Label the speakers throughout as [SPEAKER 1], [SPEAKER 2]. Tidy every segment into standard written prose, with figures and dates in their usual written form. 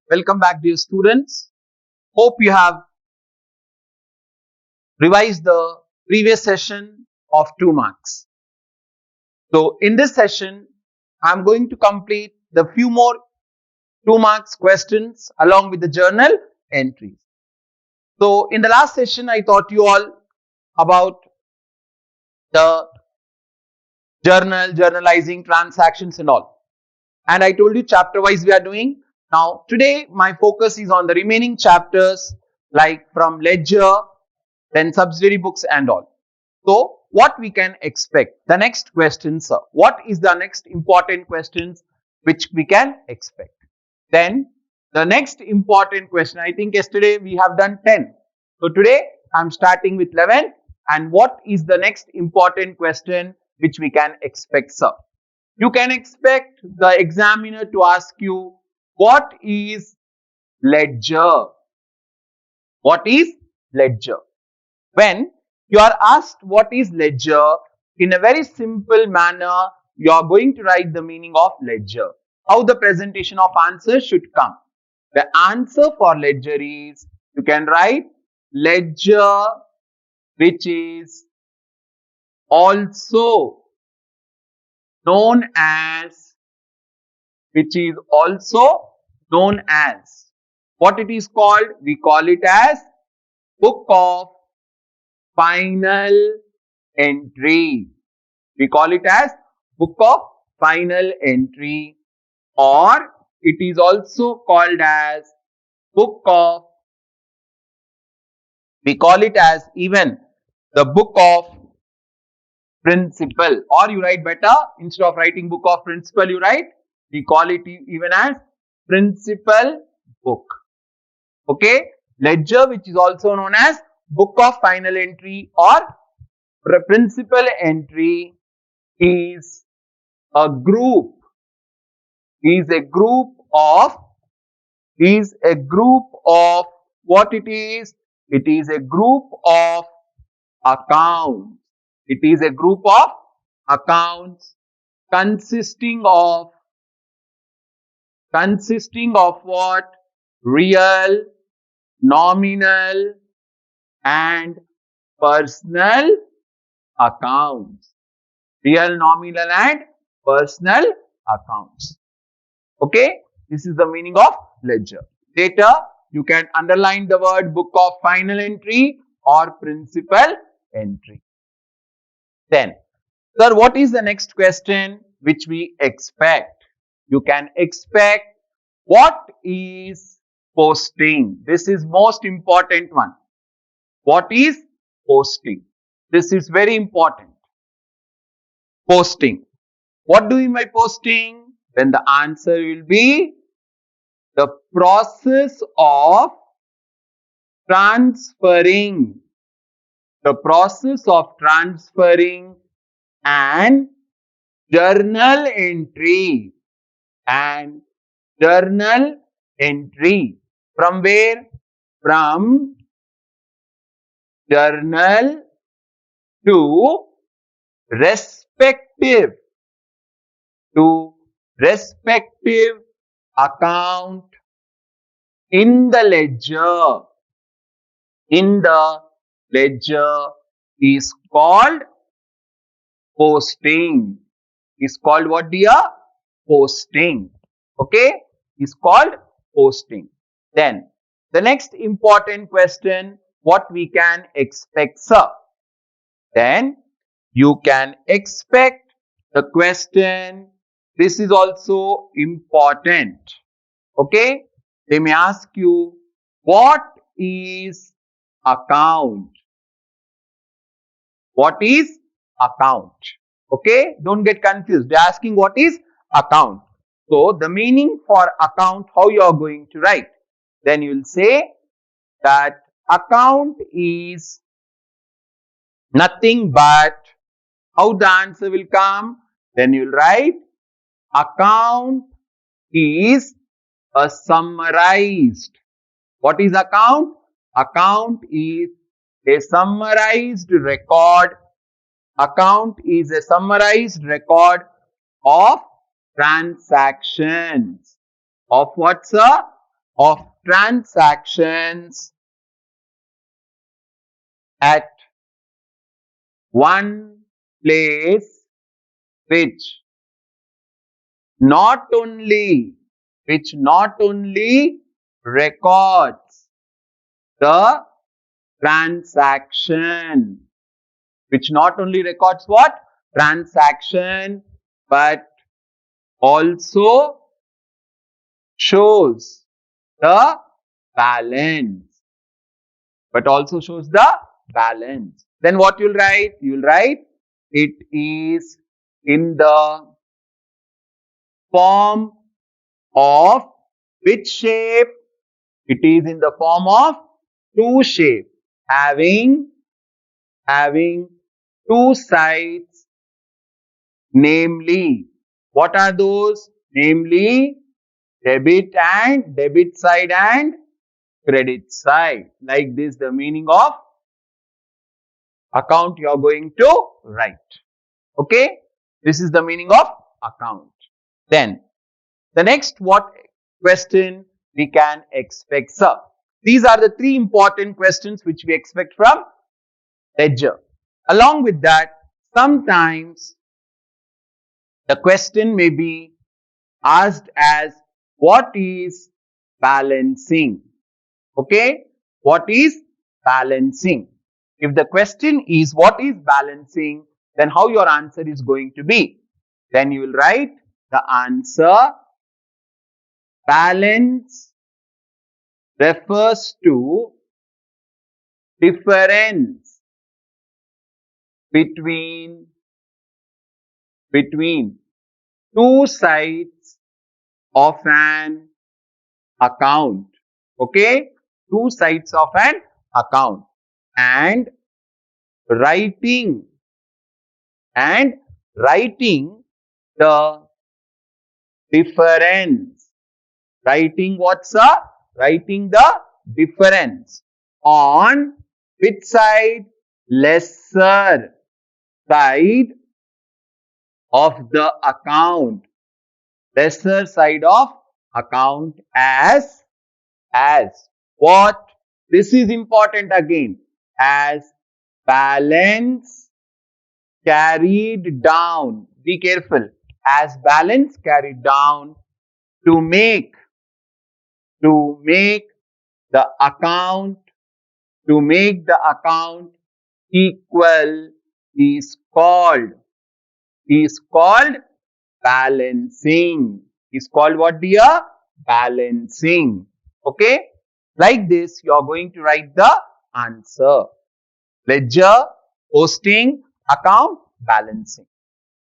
[SPEAKER 1] Welcome back, dear students. Hope you have revised the previous session of 2 marks. So, in this session, I'm going to complete the few more 2 marks questions along with the journal entries. So, in the last session, I taught you all about the journalizing, transactions, and all. And I told you chapter wise we are doing. Now, today, my focus is on the remaining chapters like from ledger, then subsidiary books and all. So, what we can expect? The next question, sir. What is the next important questions which we can expect? Then, the next important question, I think yesterday we have done 10. So, today I am starting with 11. And what is the next important question which we can expect, sir? You can expect the examiner to ask you, what is ledger? What is ledger? When you are asked what is ledger, in a very simple manner, you are going to write the meaning of ledger. How the presentation of answer should come. The answer for ledger is, you can write ledger which is also known as, what it is called? We call it as book of final entry. We call it as book of final entry, or it is also called as book of, we call it as even the book of principle, or you write better, instead of writing book of principle, you write, we call it even as principal book. Okay, ledger which is also known as book of final entry or principal entry is a group of what it is? It is a group of accounts. It is a group of accounts consisting of what? Real, nominal and personal accounts. Real, nominal and personal accounts. Okay, this is the meaning of ledger. Later, you can underline the word book of final entry or principal entry. Then, sir, what is the next question which we expect? You can expect, what is posting? This is most important one. What is posting? This is very important. Posting. What do you mean by posting? Then the answer will be the process of transferring. The process of transferring and journal entry. And journal entry. From where? From journal to respective account in the ledger. In the ledger is called posting. Is called what, dear? Posting. Okay, is called posting. Then the next important question, what we can expect, sir? Then you can expect the question, this is also important. Okay, they may ask you, what is account? What is account? Okay, don't get confused. They're asking what is account. So the meaning for account, how you are going to write? Then you will say that account is nothing but, how the answer will come? Then you will write, account is a summarized. What is account? Account is a summarized record. Account is a summarized record of transactions. Of what, sir? of transactions at one place which not only records the transaction, which not only records what? Transaction, but also shows the balance. Then what you'll write? You'll write it is in the form of which shape? It is in the form of two shape, having two sides, namely, what are those? Namely, debit side and credit side. Like this, the meaning of account you are going to write. Okay, this is the meaning of account. Then the next what question we can expect, sir? These are the three important questions which we expect from ledger. Along with that, sometimes the question may be asked as what is balancing? Okay, what is balancing? If the question is what is balancing, then how your answer is going to be? Then you will write the answer. Balance refers to difference between two sides of an account. Okay, two sides of an account, and writing the difference. Writing what, sir? Writing the difference on which side? Lesser side of the account. Lesser side of account as what? This is important again. As balance carried down. Be careful. As balance carried down to make the account equal is called balancing. Is called what, dear? Balancing. Okay, like this you are going to write the answer. Ledger, posting, account, balancing.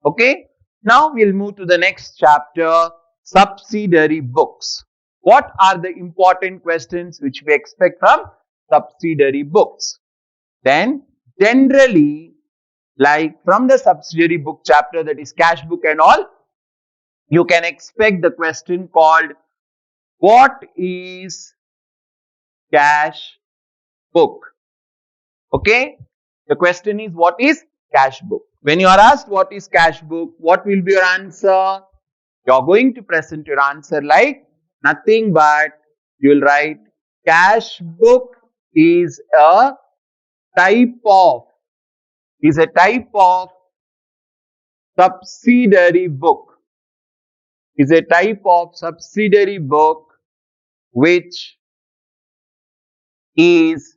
[SPEAKER 1] Okay, now we'll move to the next chapter, subsidiary books. What are the important questions which we expect from subsidiary books? Then generally, like from the subsidiary book chapter, that is cash book and all, you can expect the question called what is cash book? Okay, the question is what is cash book? When you are asked what is cash book, what will be your answer? You are going to present your answer like nothing but you will write cash book is a type of subsidiary book. Is a type of subsidiary book which is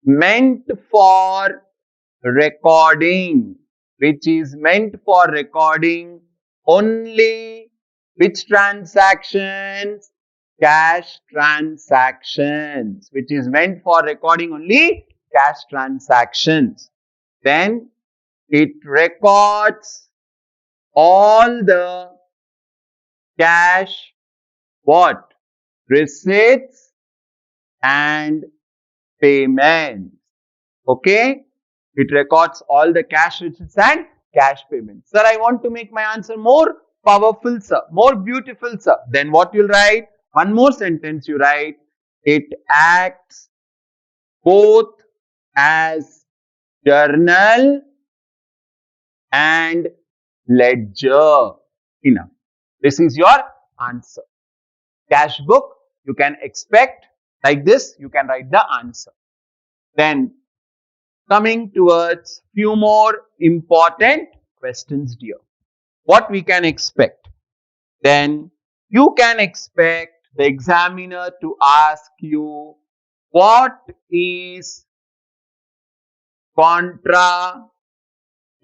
[SPEAKER 1] meant for recording, only which transactions? Cash transactions, which is meant for recording only cash transactions. Then it records all the cash what? Receipts and payments. Okay, it records all the cash receipts and cash payments. Sir, I want to make my answer more powerful, sir, more beautiful, sir. Then what you'll write? One more sentence you write. It acts both as journal and ledger. Enough. This is your answer. Cash book you can expect like this, you can write the answer. Then coming towards few more important questions dear. What we can expect? Then you can expect the examiner to ask you what is contra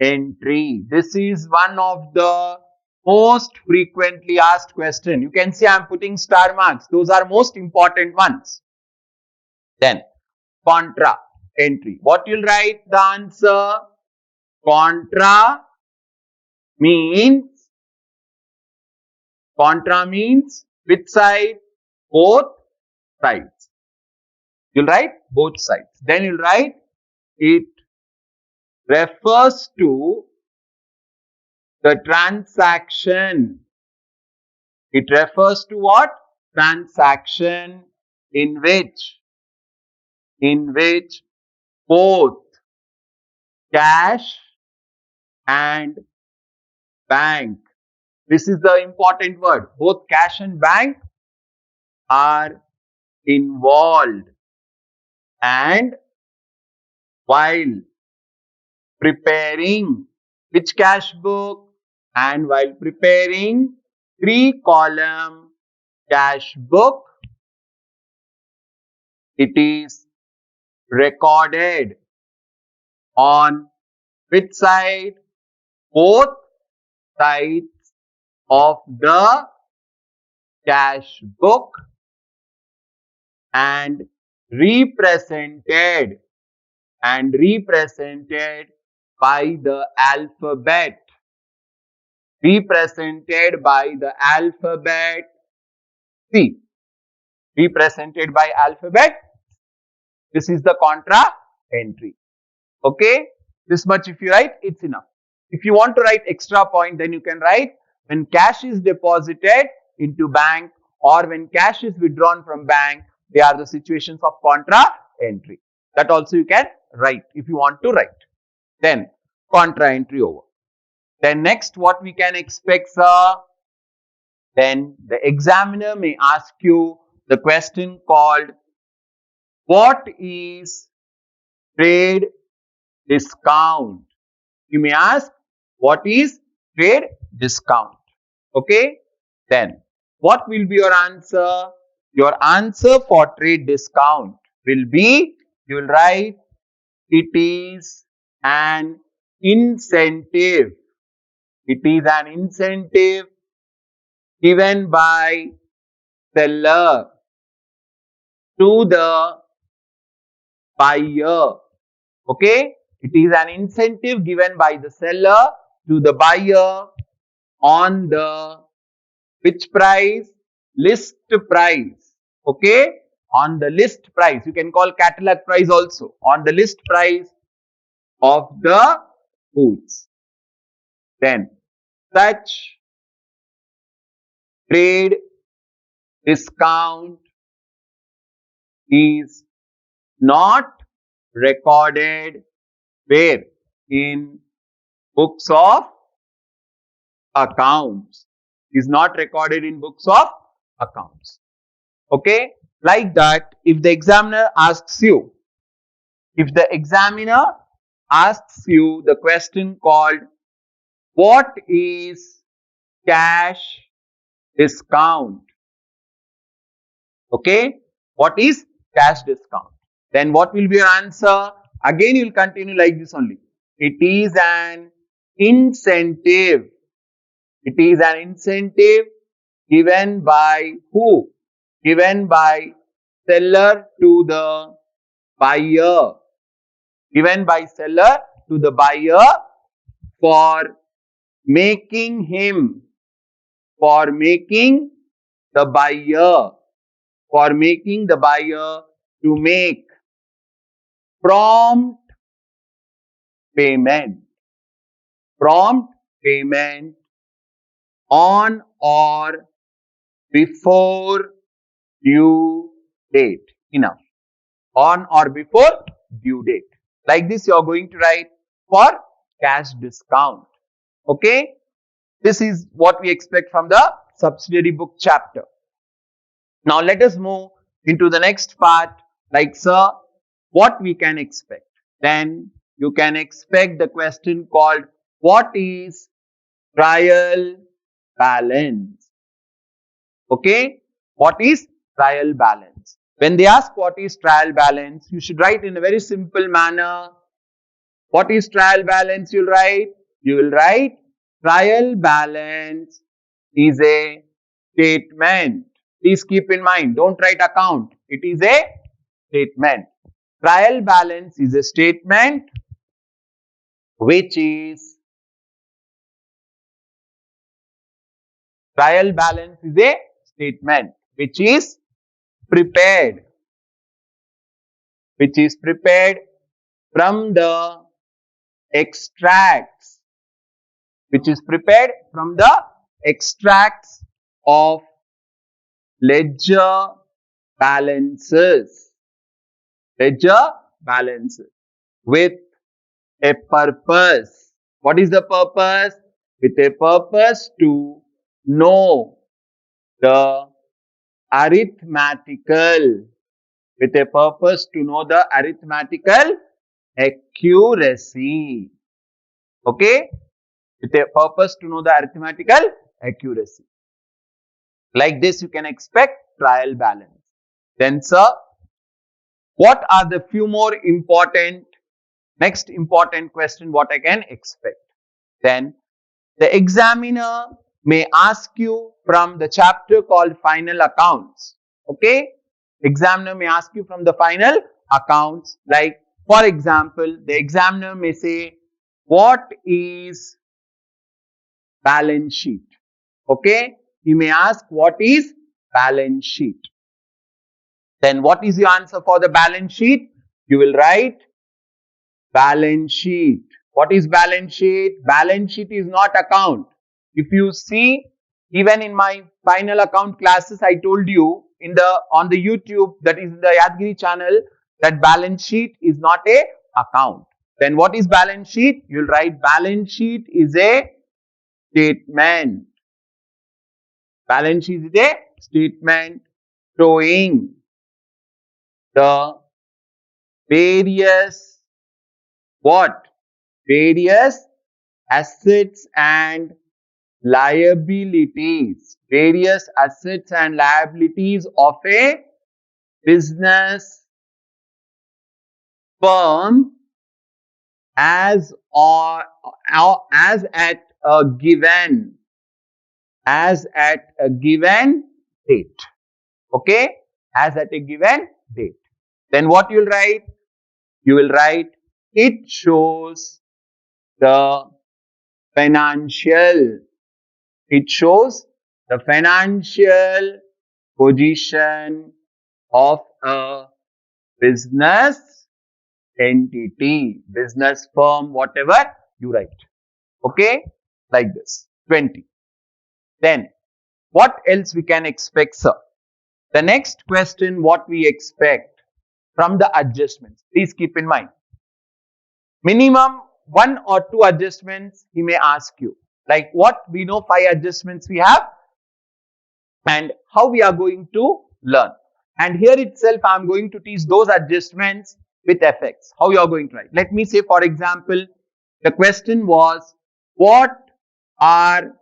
[SPEAKER 1] entry. This is one of the most frequently asked question. You can see I am putting star marks. Those are most important ones. Then contra entry. What you'll write the answer? Contra means which side? Both sides. You'll write both sides. Then you'll write it refers to the transaction. It refers to what? Transaction in which both cash and bank. This is the important word. Both cash and bank are involved. And while preparing which cash book? And while preparing 3-column cash book, it is recorded on which side? Both sides of the cash book and represented by the alphabet. Represented by the alphabet C. Represented by alphabet. This is the contra entry. Okay. This much if you write, it's enough. If you want to write extra point, then you can write when cash is deposited into bank or when cash is withdrawn from bank, they are the situations of contra entry. That also you can write if you want to write. Then contra entry over. Then next what we can expect, sir? Then the examiner may ask you the question called what is trade discount? You may ask what is trade discount? Okay. Then what will be your answer? Your answer for trade discount will be, you will write it is an incentive. It is an incentive given by seller to the buyer. Okay. It is an incentive given by the seller to the buyer on the which price? List price. Okay. On the list price. You can call catalog price also. On the list price of the goods. Then such trade discount is not recorded where? In books of accounts. Is not recorded in books of accounts. Okay. Like that, if the examiner asks you, the question called what is cash discount? Okay. What is cash discount? Then what will be your answer? Again, you will continue like this only. It is an incentive. It is an incentive given by who? Given by seller to the buyer. Given by seller to the buyer for making the buyer to make prompt payment on or before due date. Enough. On or before due date. Like this you are going to write for cash discount. Okay. This is what we expect from the subsidiary book chapter. Now let us move into the next part, like, sir, what we can expect. Then you can expect the question called, what is trial balance? Okay, what is trial balance? When they ask what is trial balance, you should write in a very simple manner. What is trial balance? You will write trial balance is a statement. Please keep in mind, don't write account. It is a statement. Trial balance is a statement which is trial balance is a statement which is prepared, from the extracts, of ledger balances, ledger balances with a purpose. What is the purpose? With a purpose to know the arithmetical, accuracy. Okay? With a purpose to know the arithmetical accuracy. Like this, you can expect trial balance. Then, sir, what are the few more next important question what I can expect? Then, the examiner may ask you from the chapter called final accounts. Okay? Examiner may ask you from the final accounts. Like, for example, the examiner may say, what is balance sheet? Okay? He may ask, what is balance sheet? Then what is your answer for the balance sheet? You will write balance sheet. What is balance sheet? Balance sheet is not account. If you see, even in my final account classes, I told you on the YouTube, that is the Yadgiri channel, that balance sheet is not a account. Then what is balance sheet? You'll write balance sheet is a statement. Balance sheet is a statement showing the various assets and liabilities, of a business firm as at a given date. Okay, as at a given date. Then what you'll write? You will write, it shows the financial position of a business entity, business firm, whatever you write. Okay, like this. 20. Then what else we can expect, sir? The next question, what we expect from the adjustments. Please keep in mind, minimum 1 or 2 adjustments he may ask you. Like, what we know, 5 adjustments we have, and how we are going to learn. And here itself, I am going to teach those adjustments with effects. How you are going to write. Let me say, for example, the question was, what are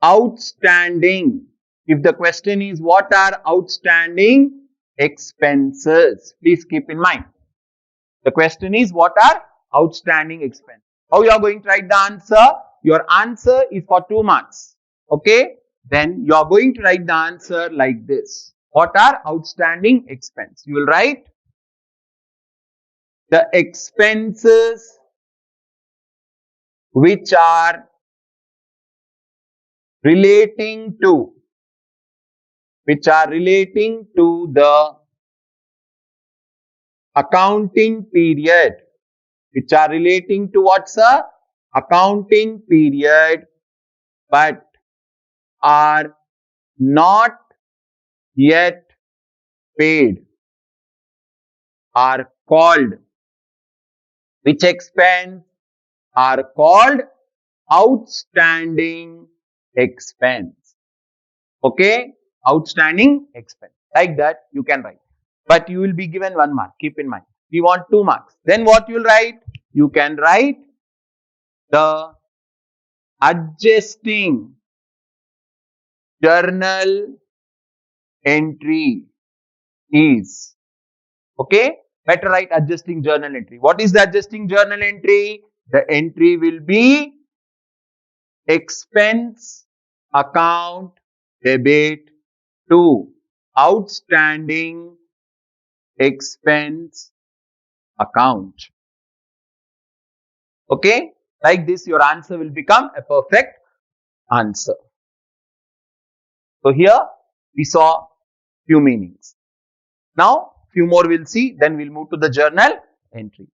[SPEAKER 1] outstanding? If the question is, what are outstanding expenses? Please keep in mind. The question is, what are outstanding expenses? How you are going to write the answer? Your answer is for 2 marks. Okay? Then you are going to write the answer like this. What are outstanding expenses? You will write the expenses which are relating to the accounting period, what, sir? Accounting period, but are not yet paid, are called, which expense? Are called outstanding expense. Okay, outstanding expense. Like that you can write. But you will be given 1 mark. Keep in mind. We want 2 marks. Then what you will write? You can write the adjusting journal entry is. Okay? Better write adjusting journal entry. What is the adjusting journal entry? The entry will be expense account debit to outstanding expense account. Okay? Like this, your answer will become a perfect answer. So here we saw few meanings. Now few more we'll see, then we'll move to the journal entry.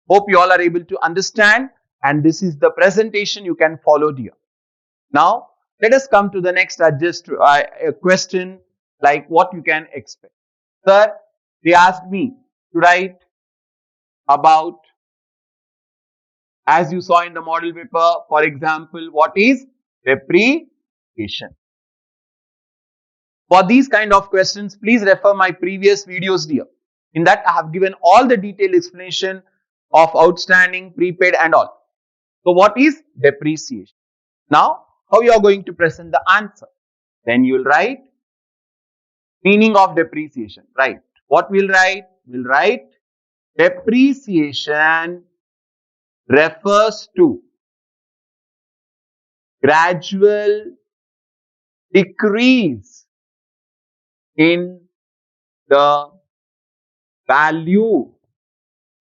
[SPEAKER 1] Hope you all are able to understand, and this is the presentation you can follow here. Now let us come to the next question, like what you can expect. Sir, they asked me to write about, as you saw in the model paper, for example, what is depreciation. For these kind of questions, please refer my previous videos here. In that, I have given all the detailed explanation of outstanding, prepaid and all. So, what is depreciation? Now, how you are going to present the answer? Then you will write meaning of depreciation. Right. What we'll write? We'll write depreciation refers to gradual decrease in the value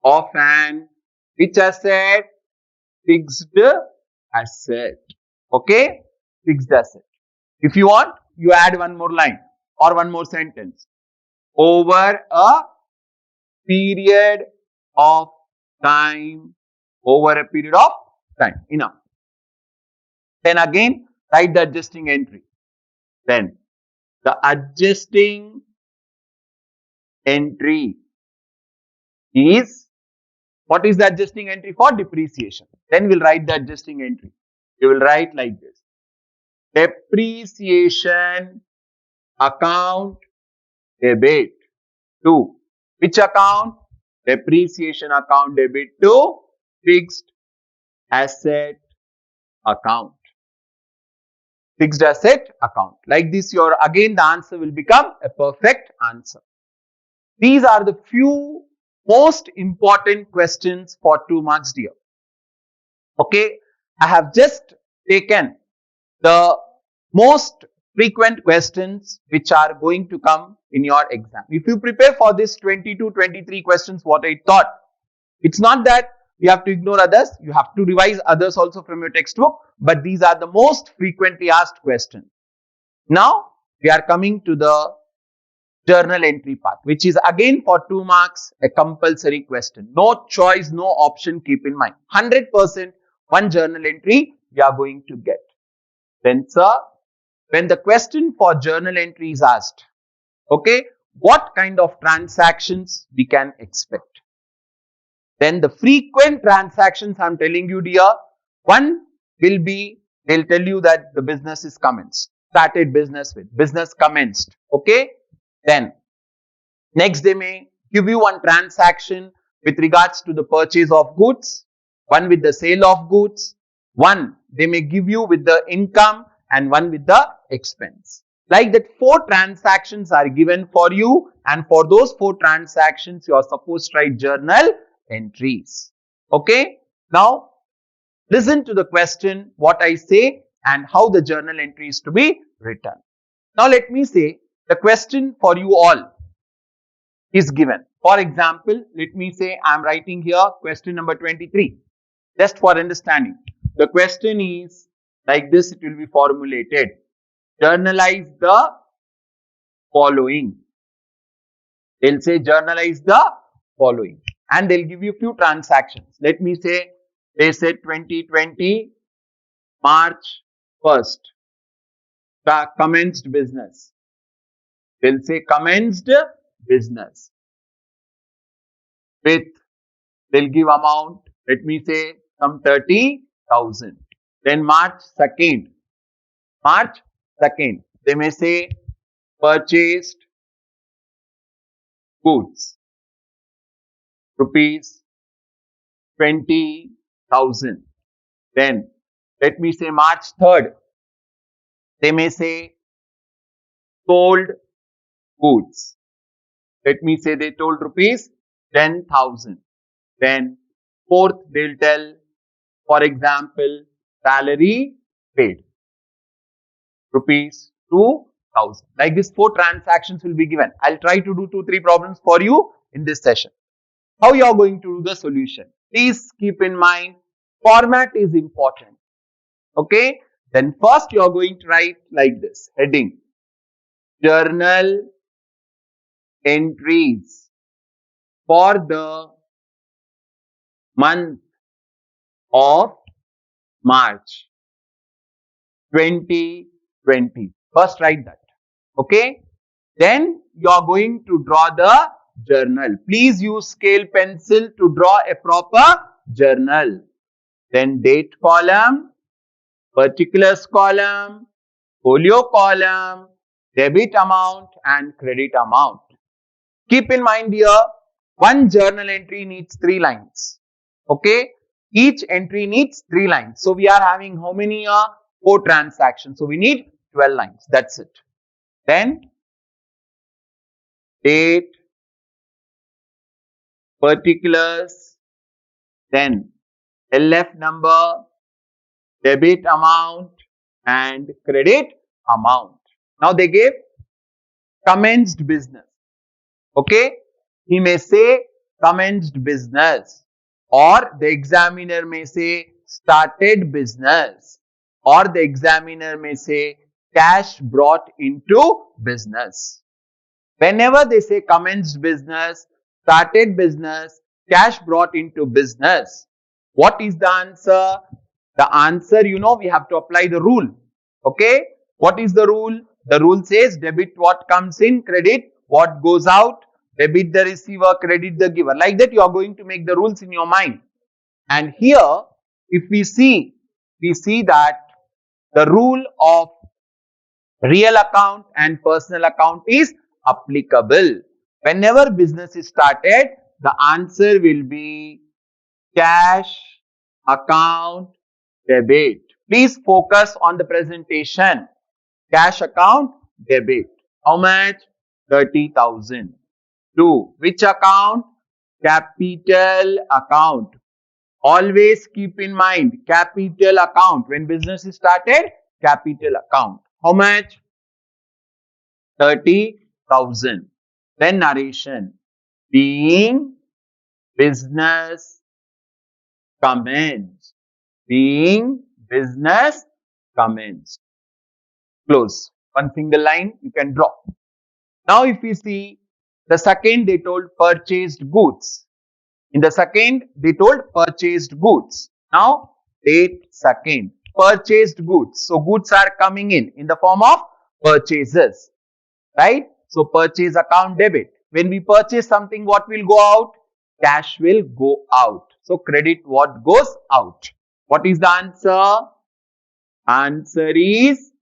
[SPEAKER 1] of an which asset? Fixed asset. Okay? Fixed asset. If you want, you add one more line or one more sentence. Over a period of time. Over a period of time. Enough. Then again, write the adjusting entry. Then the adjusting entry is, what is the adjusting entry for? Depreciation. Then we'll write the adjusting entry. You will write like this. Depreciation account debit to which account? Depreciation account debit to fixed asset account. Fixed asset account. Like this, your again the answer will become a perfect answer. These are the few most important questions for 2 marks dear. Okay, I have just taken the most frequent questions which are going to come in your exam. If you prepare for this 22, 23 questions, what I thought, it's not that you have to ignore others, you have to revise others also from your textbook, but these are the most frequently asked questions. Now, we are coming to the journal entry part, which is again for 2 marks, a compulsory question. No choice, no option, keep in mind. 100% one journal entry we are going to get. Then, sir, when the question for journal entry is asked, okay, what kind of transactions we can expect? Then the frequent transactions I'm telling you dear, one will be, they'll tell you that the business is commenced, started business with, business commenced, okay. Then next they may give you one transaction with regards to the purchase of goods, one with the sale of goods, one they may give you with the income and one with the expense. Like that 4 transactions are given for you, and for those 4 transactions you are supposed to write journal entries. Okay. Now listen to the question, what I say and how the journal entry is to be written. Now let me say the question for you all is given. For example, let me say I am writing here question number 23. Just for understanding. The question is like this, it will be formulated. Journalize the following. They'll say journalize the following. And they'll give you few transactions. Let me say, they said 2020 March 1st, the commenced business. They'll say commenced business with, they'll give amount, let me say some 30,000. Then March 2nd, they may say purchased goods, rupees 20,000. Then let me say March 3rd, they may say sold goods. Let me say they told rupees 10,000. Then fourth, they'll tell, for example, salary paid, rupees 2,000. Like this, 4 transactions will be given. I'll try to do 2-3 problems for you in this session. How you are going to do the solution? Please keep in mind, format is important. Okay. Then first you are going to write like this, heading, journal entries for the month of March 2020. First write that. Okay. Then you are going to draw the journal. Please use scale pencil to draw a proper journal. Then date column, particulars column, folio column, debit amount and credit amount. Keep in mind here, one journal entry needs 3 lines. Okay. Each entry needs 3 lines. So we are having how many 4 transactions. So we need 12 lines. That's it. Then date, particulars, then LF number, debit amount and credit amount. Now they gave commenced business. Okay. He may say commenced business, or the examiner may say started business, or the examiner may say cash brought into business. Whenever they say commenced business, started business, cash brought into business, what is the answer? The answer, we have to apply the rule. Okay. What is the rule? The rule says debit what comes in, credit what goes out, debit the receiver, credit the giver. Like that you are going to make the rules in your mind. And here, if we see that the rule of real account and personal account is applicable. Whenever business is started, the answer will be cash account debit. Please focus on the presentation. Cash account debit. How much? 30,000. To which account? Capital account. Always keep in mind, capital account. When business is started, capital account. How much? 30,000. Then narration. Being business commenced. Being business commenced. Close. One single line you can draw. Now if we see the second, they told purchased goods. In the second, they told purchased goods. Now date second. Purchased goods. So goods are coming in the form of purchases. Right? So purchase account debit. When we purchase something, what will go out? Cash will go out. So credit what goes out. What is the answer? Answer is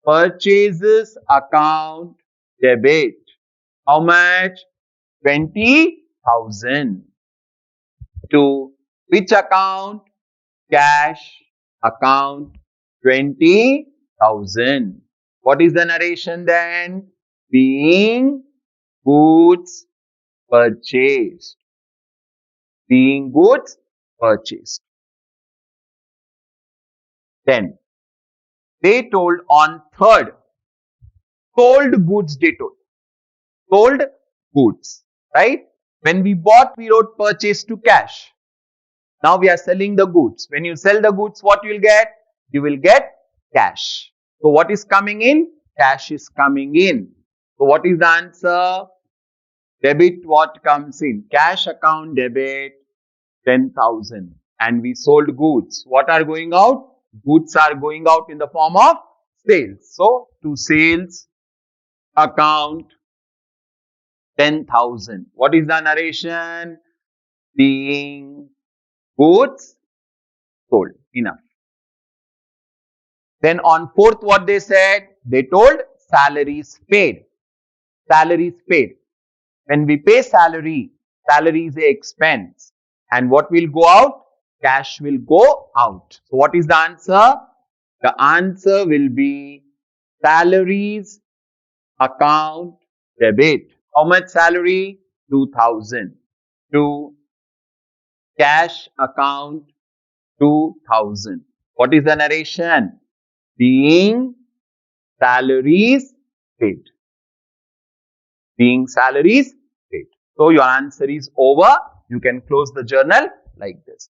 [SPEAKER 1] purchases account debit. How much? 20,000. To which account? Cash account 20,000. What is the narration then? Being goods purchased. Being goods purchased. Then they told on third, sold goods they told. Sold goods, right? When we bought, we wrote purchase to cash. Now we are selling the goods. When you sell the goods, what you will get? You will get cash. So what is coming in? Cash is coming in. So what is the answer? Debit what comes in? Cash account debit 10,000. And we sold goods. What are going out? Goods are going out in the form of sales. So to sales account 10,000. What is the narration? Being goods sold. Enough. Then on fourth, what they said? They told salaries paid. salaries paid. When we pay salary, salary is a expense. And what will go out? Cash will go out. So what is the answer? The answer will be salaries account debit. How much salary? 2000. To cash account 2000. What is the narration? Being salaries paid. Being salaries paid. So your answer is over. You can close the journal like this.